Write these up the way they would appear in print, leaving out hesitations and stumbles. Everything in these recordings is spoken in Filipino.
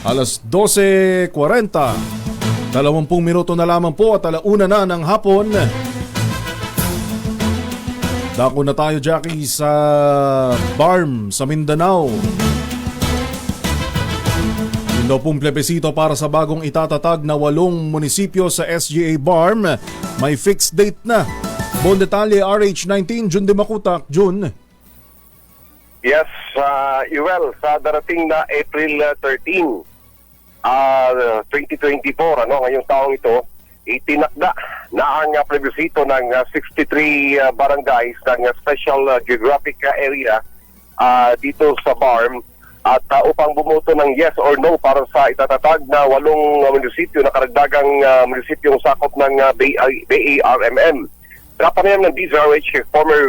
Alas 12:40. 20 minuto na lamang po at alauna na ng hapon. Dako na tayo, Jackie, sa BARM sa Mindanao. Yun daw pong plebisito para sa bagong itatatag na 8 munisipyo sa SGA BARM. May fixed date na. Buong detalye, RH19, Jun de Makutak. Jun. Yes, Yuel, sa darating na April 13, 2024, ngayong taong ito, itinakda na ang plebisito ng 63 barangays ng Special Geographic Area dito sa BARM at upang bumoto ng yes or no para sa itatatag na 8 munisipyo na karagdagang munisipyong sakop ng BARMM. Pinapanayam ng DZRH, former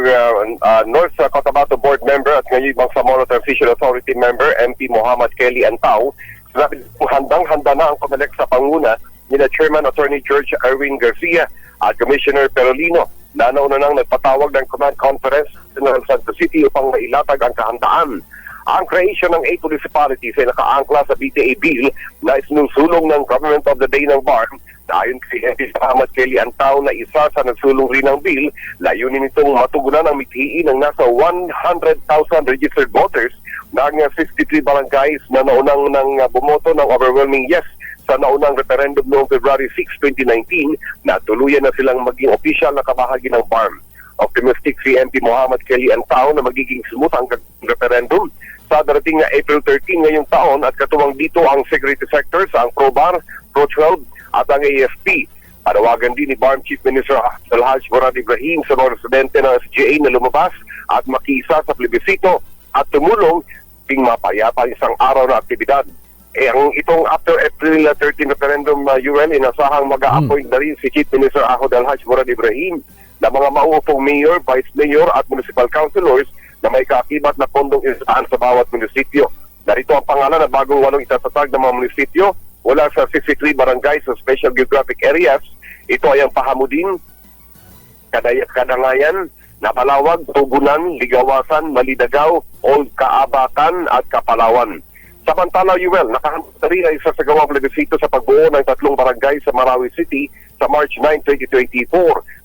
North Cotabato Board member at ngayon Bangsamoro Transition Authority member, MP Muhammad Kelly Antao, sinabi handang-handa na ang COMELEC sa panguna nila Chairman Attorney George Erwin Garcia at Commissioner Perolino na nauna nang nagpatawag ng command conference ng Santa City upang mailatag ang kahandaan. Ang creation ng 8 municipalities ay nakaangkla sa BTA bill na isinusulong ng Government of the Day ng BARM. Ayon kay MP Muhammad Kelly Antao na isa sa nagsulong rin ng bill, layunin nitong matugunan ang mithiin ng nasa 100,000 registered voters ng 63 barangays na naunang bumoto ng overwhelming yes sa naunang referendum noong February 6, 2019 na tuluyan na silang maging opisyal na kabahagi ng BARM. Optimistic si MP Muhammad Kelly Antao na magiging smooth ang referendum sa darating na April 13 ngayong taon at katuwang dito ang security sectors, ang ProBAR, Pro-12 at ang AFP. Panawagan din ni BARM Chief Minister Alhaj Murad Ibrahim sa mga residente ng SGA na lumabas at makiisa sa plebisito at tumulong ping mapayapa isang araw na aktibidad. Itong after April 13 referendum, UL, inasahang mag-a-appoint na rin si Chief Minister Ahod Alhaj Murad Ibrahim na mga mauupong mayor, vice mayor at municipal councilors na may kaakibat na pondong isahan sa bawat munisipyo. Narito ang pangalan na bagong 8 itatatag ng mga munisipyo wala sa 63 barangays sa Special Geographic Areas. Ito ay ang Pahamudin, Kadangayan, Napalawag, Tugunan, Ligawasan, Malidagaw, Old Kaabakan at Kapalawan. Samantala, UL, nakahanda rin ay sasagawang plebisito sa pagbuo ng 3 barangay sa Marawi City sa March 9, 2024.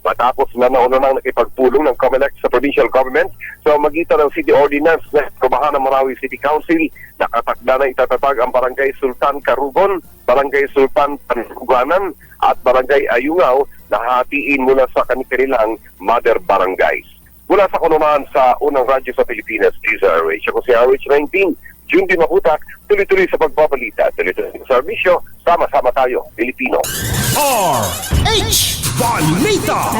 Matapos na nauna nang nakipagpulong ng COMELEC sa provincial government sa magitan ng city ordinance na probahan ng Marawi City Council, nakatakda na itatatag ang Barangay Sultan Carugon, Barangay Sultan Panuganan at Barangay Ayungaw na hatiin mula sa kanilang mother barangays. Mula sa kununahan sa unang radyo sa Pilipinas, DZRH. Ako si RH19, Jun de Makutak, tuloy-tuloy sa pagbabalita, tuloy-tuloy sa serbisyo, sama-sama tayo, Pilipino. RH Balita.